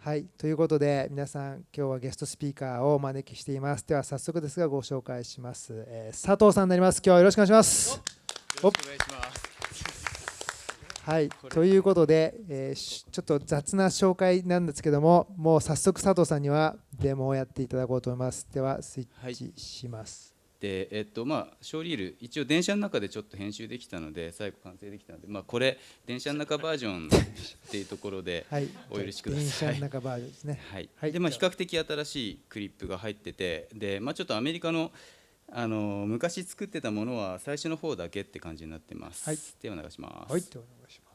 はい、ということで皆さん今日はゲストスピーカーをお招きしています。では早速ですがご紹介します、佐藤さんになります。今日はよろしくお願いします。よろしくお願いします。はい、ということで、ちょっと雑な紹介なんですけども、もう早速佐藤さんにはデモをやっていただこうと思います。ではスイッチします。でショーリール一応電車の中でちょっと編集できたので最後完成できたので、これ電車の中バージョンっていうところでお許しください。電車の中バージョンですね。はい。で比較的新しいクリップが入ってて、でちょっとアメリカの昔作ってたものは最初の方だけって感じになってます。はい、ではお願いします。はい、ではお願いします。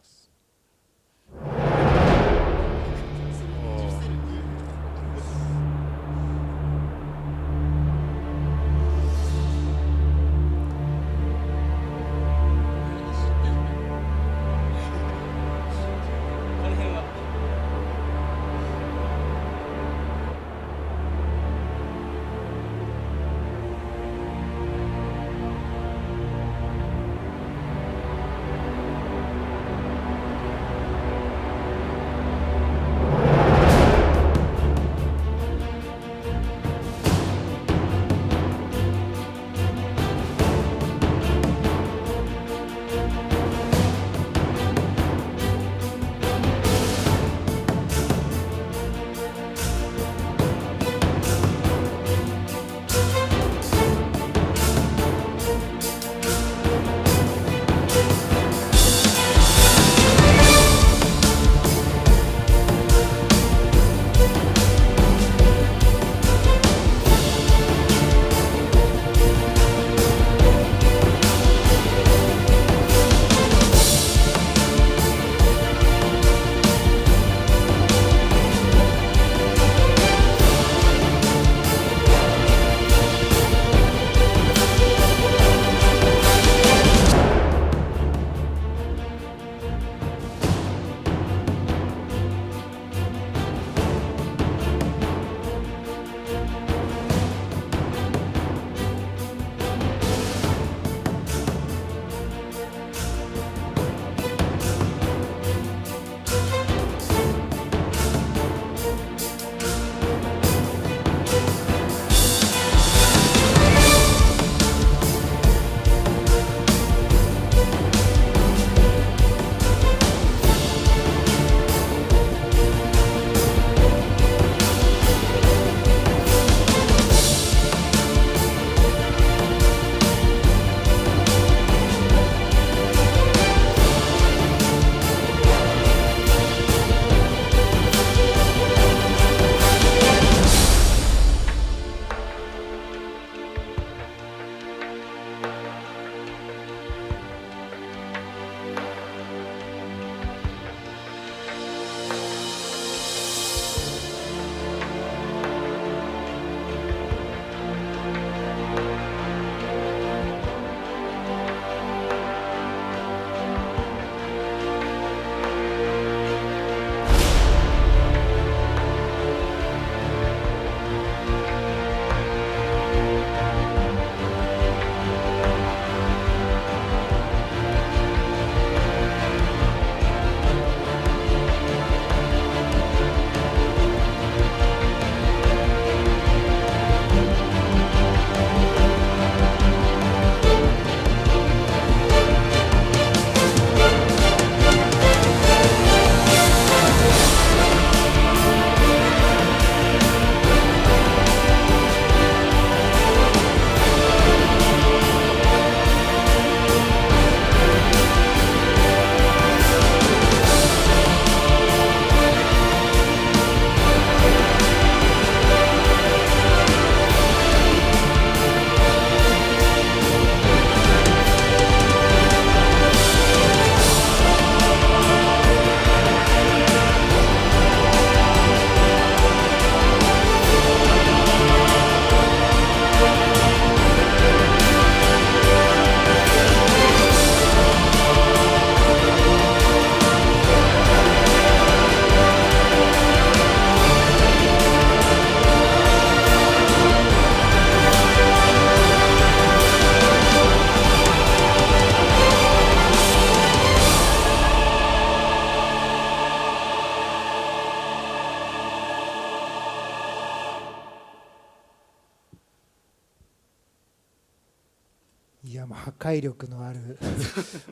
やもう破壊力のある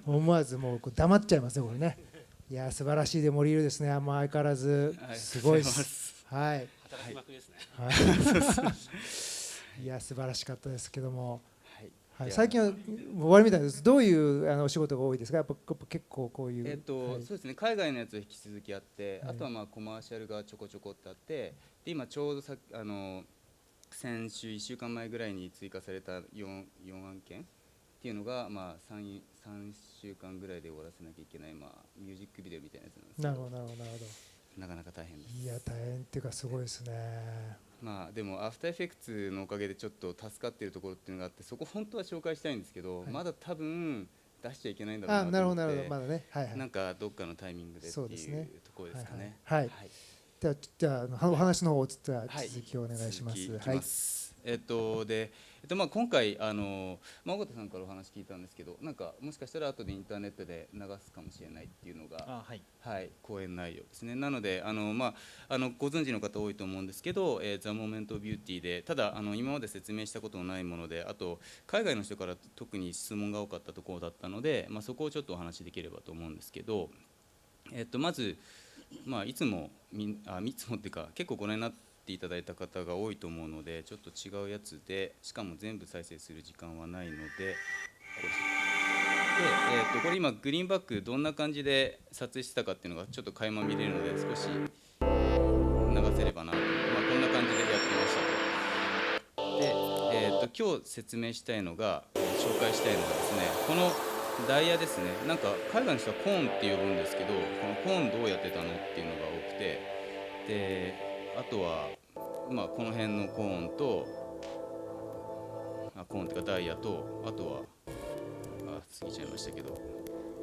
思わずもう黙っちゃいますよこれね。いや素晴らしいデモリールですね。もう相変わらずすごいです。はい。働きまくりですね。はい。いや素晴らしかったですけども。はい、最近は終わりみたいです。どういうお仕事が多いですか。やっぱ結構こういう。そうですね。海外のやつは引き続きあって、あとはまあコマーシャルがちょこちょこってあって、で今ちょうど先週1週間前ぐらいに追加された4案件っていうのがまあ3週間ぐらいで終わらせなきゃいけないまあミュージックビデオみたいなやつなんですけど。なるほどなるほどなるほど。なかなか大変です。いや大変っていうかすごいですね。まあでもアフターエフェクツのおかげでちょっと助かっているところっていうのがあって、そこ本当は紹介したいんですけど、まだ多分出しちゃいけないんだろうなと思って、なるほどなるほどまだね、はいはい、なんかどっかのタイミングでっていうところですかね。はい。じゃあお話の方を続きをお願いします。はい。でまあ今回尾形さんからお話聞いたんですけど、なんかもしかしたら後でインターネットで流すかもしれないっていうのが講演内容ですね。なのでまあご存知の方多いと思うんですけど、ザ・モーメント・ビューティーで、ただ今まで説明したことのないもので、あと海外の人から特に質問が多かったところだったので、まあそこをちょっとお話しできればと思うんですけど、まずまあいつもっていうか結構ご覧になっていただいた方が多いと思うので、ちょっと違うやつで、しかも全部再生する時間はないので、これ今グリーンバックどんな感じで撮影してたかっていうのがちょっと垣間見れるので、少し流せればなと、まあ、こんな感じでやってましたと。で、今日説明したいのが、紹介したいのがですね、このダイヤですね。なんか海外の人はコーンって呼ぶんですけど、このコーンどうやってたのっていうのが多くて、であとはまあこの辺のコーンとコーンっていうかダイヤと、あとは過ぎちゃいましたけど、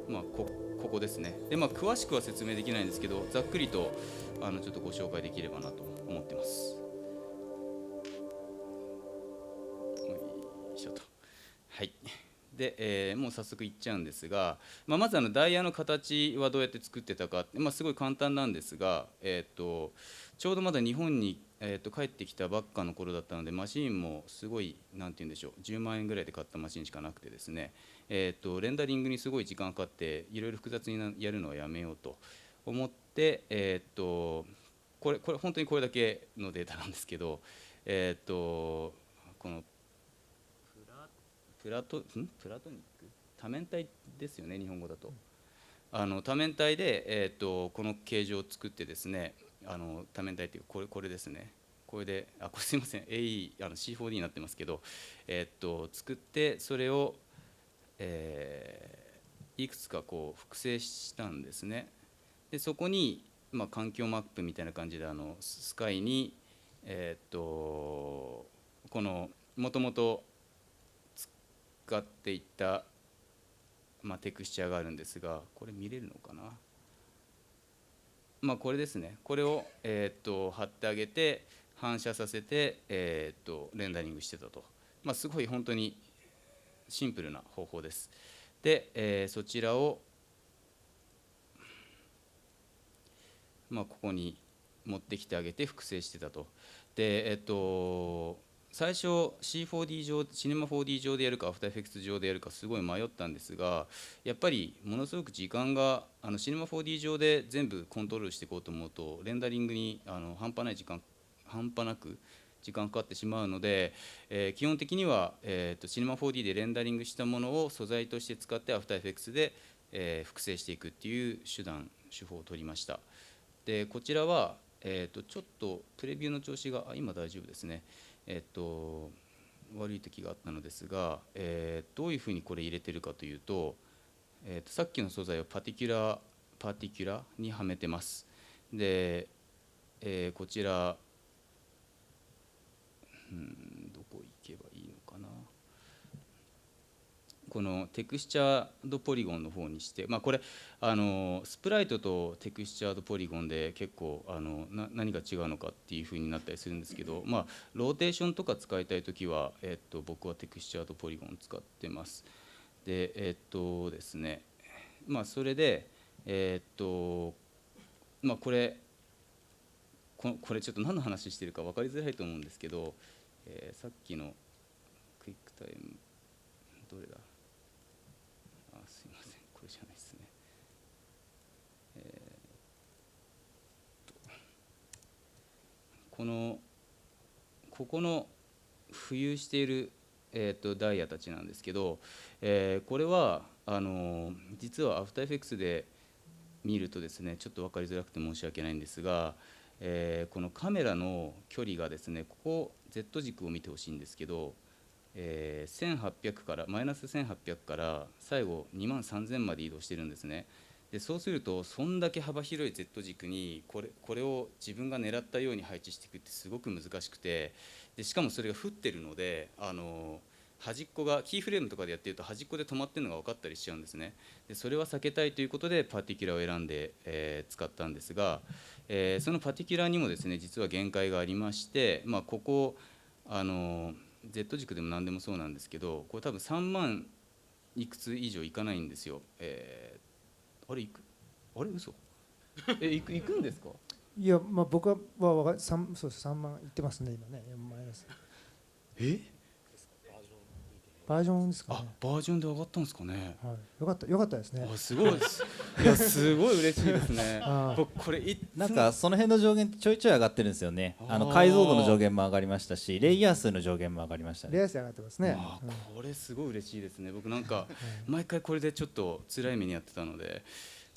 まあここですね。でまあ詳しくは説明できないんですけど、ざっくりとちょっとご紹介できればなと思ってます。よいしょと。はい。で、もう早速いっちゃうんですが、まずダイヤの形はどうやって作ってたかって、すごい簡単なんですが、ちょうどまだ日本に、帰ってきたばっかの頃だったので、マシンもすごいなんて言うんでしょう、10万円ぐらいで買ったマシンしかなくてですね、レンダリングにすごい時間かかっていろいろ複雑にやるのはやめようと思って、これ本当にこれだけのデータなんですけど、このプラトニック多面体ですよね、日本語だと。多面体で、この形状を作ってですね、多面体っていうこれですね、これでこれすいません C4D になってますけど、作ってそれを、いくつかこう複製したんですね。でそこに、環境マップみたいな感じでスカイに、このもともと使っていった、テクスチャーがあるんですが、これ見れるのかな。これですね。これを、貼ってあげて反射させて、レンダリングしてたと。すごい本当にシンプルな方法です。で、そちらを、ここに持ってきてあげて複製してたと。で、最初 C4D 上、シネマ 4D 上でやるかアフターエフェクツ上でやるかすごい迷ったんですが、やっぱりものすごく時間がシネマ 4D 上で全部コントロールしていこうと思うと、レンダリングに半端なく時間かかってしまうので、基本的には、シネマ 4D でレンダリングしたものを素材として使ってアフターエフェクツで、複製していくっていう手法を取りました。でこちらは、ちょっとプレビューの調子が今大丈夫ですね。悪い時があったのですが、どういうふうにこれ入れてるかというと、さっきの素材をパティキュラにはめてます。で、こちら、どこ行けばいいのかな。このテクスチャードポリゴンの方にして、これスプライトとテクスチャードポリゴンで結構何が違うのかっていうふうになったりするんですけど、ローテーションとか使いたいときは、僕はテクスチャードポリゴン使ってます。でですね、それでこれちょっと何の話してるか分かりづらいと思うんですけど、さっきのクイックタイムどれだ、ここの浮遊している、ダイヤたちなんですけど、これは実はアフターエフェクツで見るとですね、ちょっと分かりづらくて申し訳ないんですが、このカメラの距離がですね、ここ Z 軸を見てほしいんですけど、1800からマイナス1800から最後2万3000まで移動してるんですね。でそうするとそんだけ幅広い Z 軸にこれを自分が狙ったように配置していくってすごく難しくて、でしかもそれが降ってるので端っこがキーフレームとかでやってると端っこで止まってるのが分かったりしちゃうんですね。でそれは避けたいということでパーティキュラーを選んで、使ったんですが、そのパーティキュラーにもですね実は限界がありまして、ここZ 軸でも何でもそうなんですけど、これ多分3万いくつ以上いかないんですよ。あれ嘘行くんですか？いや、僕はそうです3万いってますね、今ね、マイナス。バージョンですかね。バージョンで上がったんですかね。はい、よかったですね。すごいです。いや、すごい嬉しいですね。僕これなんかその辺の上限ちょいちょい上がってるんですよね。解像度の上限も上がりましたし、レイヤー数の上限も上がりましたね。レイヤー数上がってますね。これすごい嬉しいですね。僕なんか毎回これでちょっと辛い目にやってたので、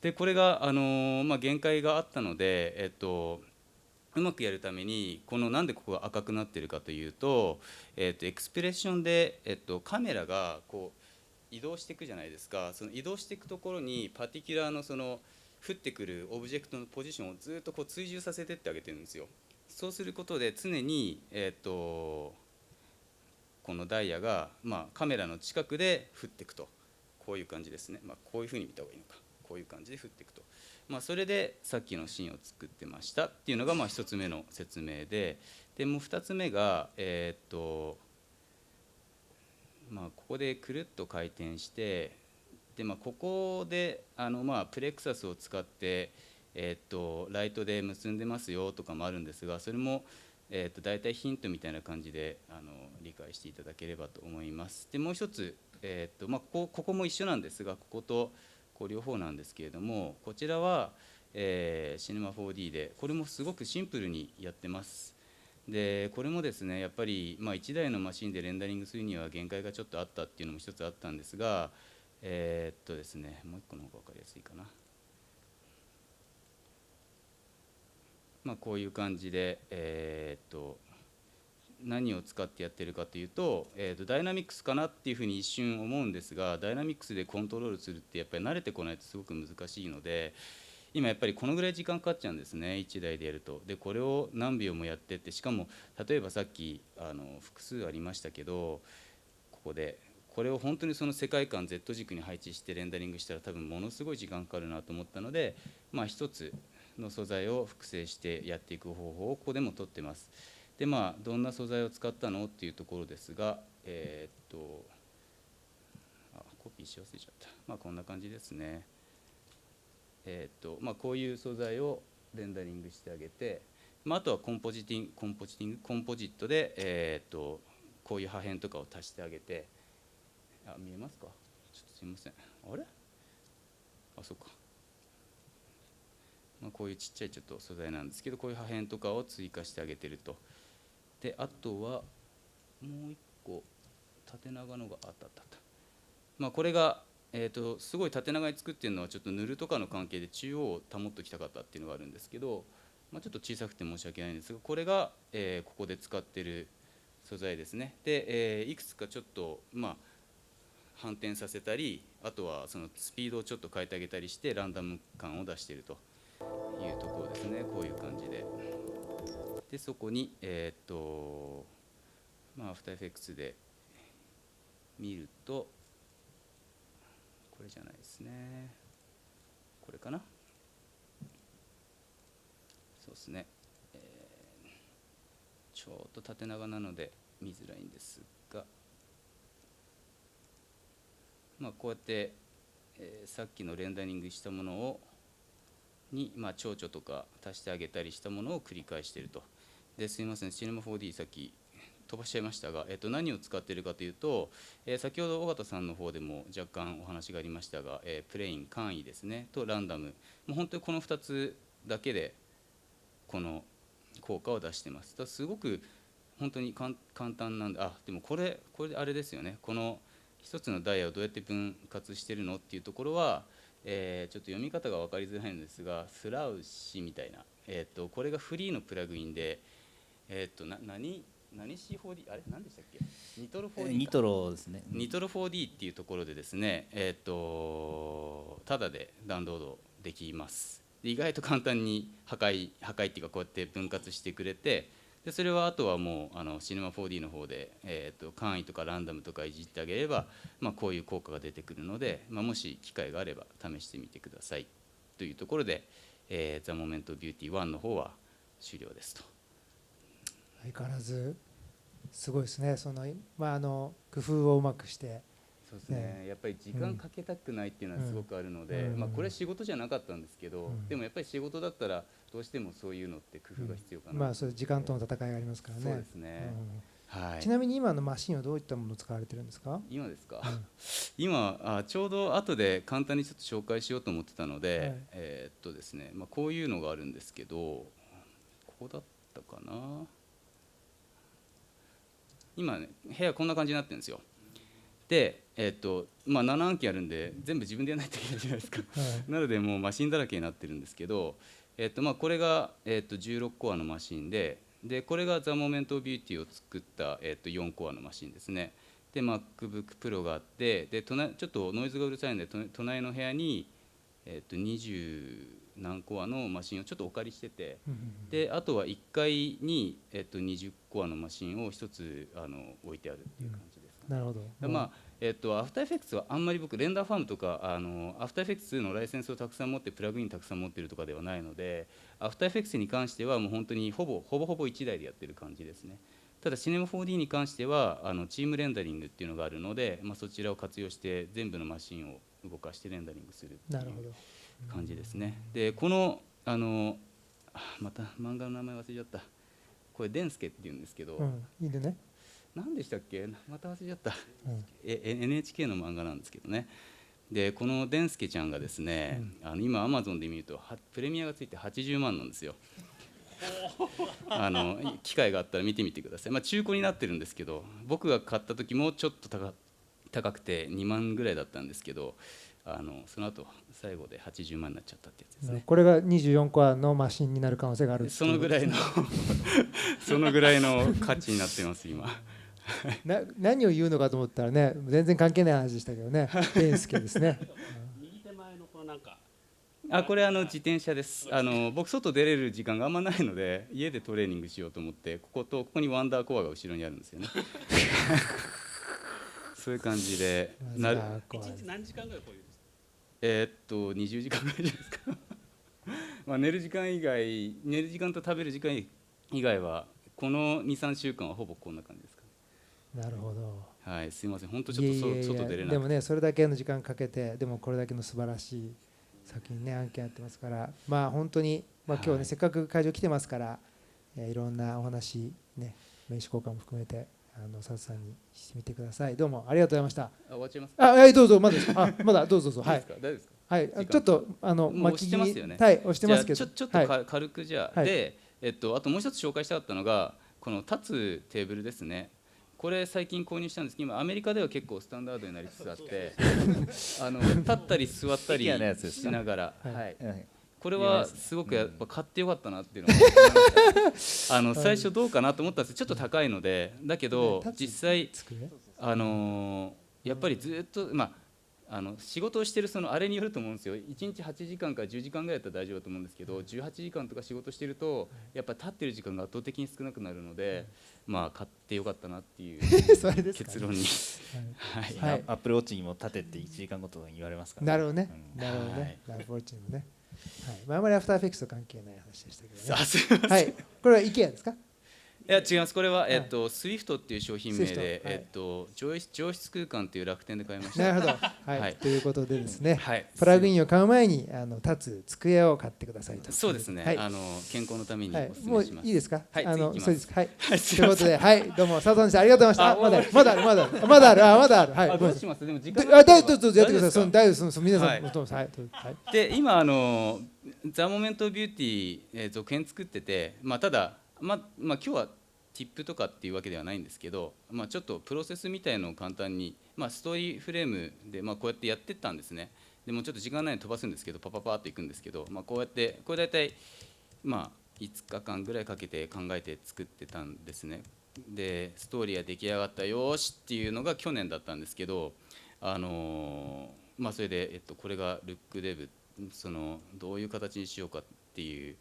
でこれが限界があったので、うまくやるためになんでここが赤くなってるかというと、エクスプレッションで、カメラがこう移動していくじゃないですか。その移動していくところにパーティキュラーのその降ってくるオブジェクトのポジションをずっとこう追従させてってあげてるんですよ。そうすることで常に、このダイヤが、カメラの近くで降っていくと、こういう感じですね。こういうふうに見た方がいいのか、こういう感じで降っていくと。それでさっきのシーンを作ってましたっていうのが1つ目の説明で、もう2つ目が、ここでくるっと回転して、でここでプレクサスを使って、ライトで結んでますよとかもあるんですが、それも、大体ヒントみたいな感じで理解していただければと思います。でもう一つ、ここも一緒なんですが、ここと両方なんですけれども、こちらは、シネマ 4D でこれもすごくシンプルにやってます。でこれもですねやっぱり、1台のマシンでレンダリングするには限界がちょっとあったっていうのも一つあったんですが、ですね、もう一個の方が分かりやすいかな。こういう感じで、何を使ってやってるかというと、ダイナミックスかなっていうふうに一瞬思うんですが、ダイナミックスでコントロールするってやっぱり慣れてこないとすごく難しいので、今やっぱりこのぐらい時間かかっちゃうんですね、1台でやると。でこれを何秒もやってって、しかも例えばさっき複数ありましたけど、これを本当にその世界観 Z 軸に配置してレンダリングしたら多分ものすごい時間かかるなと思ったので、一つの素材を複製してやっていく方法をここでも取ってます。でどんな素材を使ったのっていうところですが、コピーし忘れちゃった。こんな感じですね。こういう素材をレンダリングしてあげて、あとはコンポジットで、こういう破片とかを足してあげて、見えますか？ちょっとすいません。あれ？そうか。こういうちっちゃいちょっと素材なんですけど、こういう破片とかを追加してあげてると。であとはもう一個縦長のがあった。これがすごい縦長に作ってるのはちょっと塗るとかの関係で中央を保っておきたかったっていうのがあるんですけど、ちょっと小さくて申し訳ないんですが、これが、ここで使ってる素材ですね。で、いくつかちょっと反転させたり、あとはそのスピードをちょっと変えてあげたりしてランダム感を出しているというところですね。こういう感じで。でそこにアフターエフェクツで見ると、これじゃないですね。これかな。そうですね。ちょっと縦長なので見づらいんですが、こうやって、さっきのレンダリングしたものに蝶々とか足してあげたりしたものを繰り返していると。ですいません、シネマ 4D さっき飛ばしちゃいましたが、何を使っているかというと、先ほど尾形さんの方でも若干お話がありましたが、プレイン簡易ですねとランダム、もう本当にこの2つだけでこの効果を出してます。だからすごく本当に簡単なんで、でもこれあれですよね。この一つのダイヤをどうやって分割してるのっていうところは、ちょっと読み方が分かりづらいんですが、スラウシみたいな、これがフリーのプラグインで、何 C4D あれ何でしたっけ？ニトロ 4D か。ニトロですね。ニトロ 4D っていうところでですね、ただでダウンロードできます。で意外と簡単に破壊っていうかこうやって分割してくれて、でそれはあとはもうシネマ 4D の方で、簡易とかランダムとかいじってあげれば、こういう効果が出てくるので、もし機会があれば試してみてくださいというところで、ザ・モメントビューティー1の方は終了ですと。相変わらずすごいですね。工夫をうまくして。そうですね、やっぱり時間かけたくないっていうのはすごくあるので、これ仕事じゃなかったんですけど、でもやっぱり仕事だったらどうしてもそういうのって工夫が必要かな、そういう時間との戦いがありますからね。そうですね、はい。ちなみに今のマシンはどういったものを使われてるんですか？今ですか、今ちょうど後で簡単にちょっと紹介しようと思ってたので、ですね、こういうのがあるんですけど、ここだったかな。今ね、部屋こんな感じになってるんですよ。で、7案件あるんで全部自分でやらないといけないじゃないですか、なのでもうマシンだらけになってるんですけど、これが、16コアのマシンで、これがザ・モメントビューティーを作った、4コアのマシンですね。で MacBook Pro があって、でちょっとノイズがうるさいので隣の部屋に、20何コアのマシンをちょっとお借りしてて、であとは1階に、20コアのマシンを1つ置いてあるっていう感じですかね。なるほど。アフターエフェクツはあんまり僕レンダーファームとかアフターエフェクツのライセンスをたくさん持ってプラグインたくさん持ってるとかではないので、アフターエフェクツに関してはもう本当にほぼ1台でやってる感じですね。ただシネマ 4D に関してはチームレンダリングっていうのがあるので、そちらを活用して全部のマシンを動かしてレンダリングするっていう感じですね。でこのまた漫画の名前忘れちゃった。これデンスケっていうんですけど、いいね。何でしたっけ、また忘れちゃった、NHK の漫画なんですけどね。でこのデンスケちゃんがですね、今 Amazon で見るとプレミアがついて80万なんですよ。機会があったら見てみてください。中古になってるんですけど、僕が買った時もちょっと高くて2万ぐらいだったんですけど、その後最後で80万になっちゃったってやつですね。これが24コアのマシンになる可能性がある。そのぐらいのそのぐらいの価値になってます今。何を言うのかと思ったらね、全然関係ない話でしたけどね。デンスケですね。右手前のこのなんか。これ自転車です。僕外出れる時間があんまないので家でトレーニングしようと思って、ここにワンダーコアが後ろにあるんですよね。そういう感じで1日何時間ぐらいこういう20時間ぐらいじゃないですか。寝る時間と食べる時間以外はこの 2,3 週間はほぼこんな感じですか。なるほど。はい、すいません、本当ちょっと外出れなくて。でもね、それだけの時間かけて、でもこれだけの素晴らしい作品ね、案件やってますから、本当に、今日ね、せっかく会場来てますから、いろんなお話ね、名刺交換も含めて佐藤さんにしてみてください。どうもありがとうございました。終わっちゃいますか。どうぞ、まだですか。まだどうぞ。はい。大丈夫ですか。はい、ちょっと押してますよね。はい、押してますけど、ちょっと軽くじゃあ、であともう一つ紹介したかったのがこの立つテーブルですね。これ最近購入したんですけど、今アメリカでは結構スタンダードになりつつあって、立ったり座ったりしながら、これはすごくやっぱ買ってよかったなっていうのを思いました。最初どうかなと思ったんですけど、ちょっと高いので、だけど実際やっぱりずっと仕事をしてるあれによると思うんですよ。1日8時間から10時間ぐらいだったら大丈夫だと思うんですけど、18時間とか仕事してるとやっぱり立ってる時間が圧倒的に少なくなるので、買ってよかったなっていう結論に。アップルウォッチにも立てって1時間ごとに言われますから。なるほどね。なるほどね。アップルウォッチにもね。あんまりアフターエフェクトと関係ない話でしたけどね。はい。これは IKEA ですか？いや違います。これはSWIFT っていう商品名で上質空間という楽天で買いました。なるほど。はい。ということでですね、プラグインを買う前に立つ机を買ってくださいと。そうですね。健康のためにお勧めします。もういいですか？はい。そうですか。はい。ということで、はい、どうも佐藤さんありがとうございました。まだある。はい。どうします？でも時間。どうぞやってください。大丈夫です。皆さんはい。で今ザ・モメントビューティー続編作ってて、ただ今日は TIP とかっていうわけではないんですけど、ちょっとプロセスみたいのを簡単に、ストーリーフレームで、こうやってやってったんですね。でもちょっと時間ないので飛ばすんですけど、パパパーっといくんですけど、こうやってこれ大体5日間ぐらいかけて考えて作ってたんですね。でストーリーが出来上がったよーしっていうのが去年だったんですけど、それで、これがルックデブ、どういう形にしようかっていう、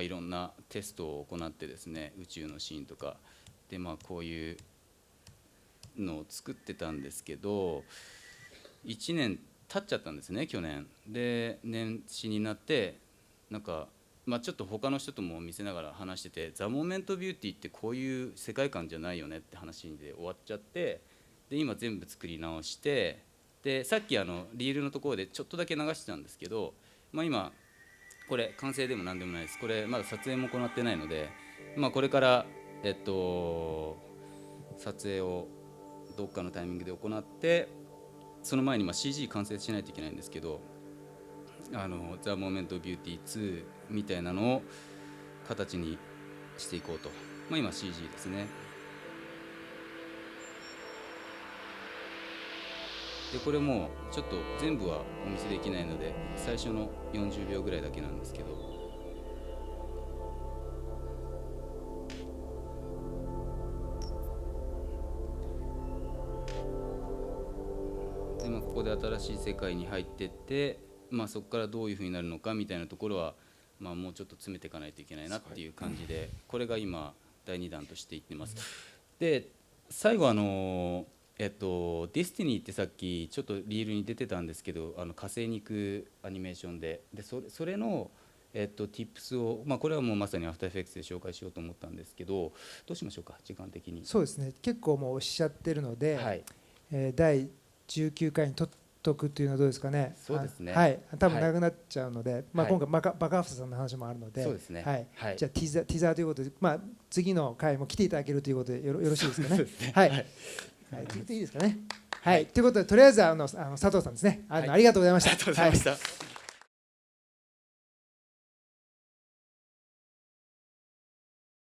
いろんなテストを行ってですね、宇宙のシーンとかで、こういうのを作ってたんですけど、1年経っちゃったんですね、去年で。年始になってなんか、ちょっと他の人とも見せながら話してて、ザ・モーメント・ビューティーってこういう世界観じゃないよねって話で終わっちゃって、で今全部作り直して、でさっきリールのところでちょっとだけ流してたんですけど、今これ完成でも何でもないです。これまだ撮影も行ってないので、これから撮影をどっかのタイミングで行って、その前にCG 完成しないといけないんですけど、ザ・モーメント・ビューティー2みたいなのを形にしていこうと。今 CG ですね。でこれもちょっと全部はお見せできないので、最初の40秒ぐらいだけなんですけど、でここで新しい世界に入ってって、そこからどういうふうになるのかみたいなところは、もうちょっと詰めていかないといけないなっていう感じで、これが今第2弾としていってます。で最後ディスティニーってさっきちょっとリールに出てたんですけど、火星に行くアニメーションで、それのtips を、これはもうまさにアフターエフェクツで紹介しようと思ったんですけど、どうしましょうか、時間的に。そうですね、結構もうおっしゃってるので、はい、第19回に取っとくというのはどうですかね。そうですね、はい、多分長くなっちゃうので、はい、今回バカハフさんの話もあるので、そうですね、はいはい、じゃあティザーということで、次の回も来ていただけるということでよろしいですかね。そうですね、はい、はい、いいですかね。はい、ということでとりあえず佐藤さんですね、ありがとうございました。ありがとうございました。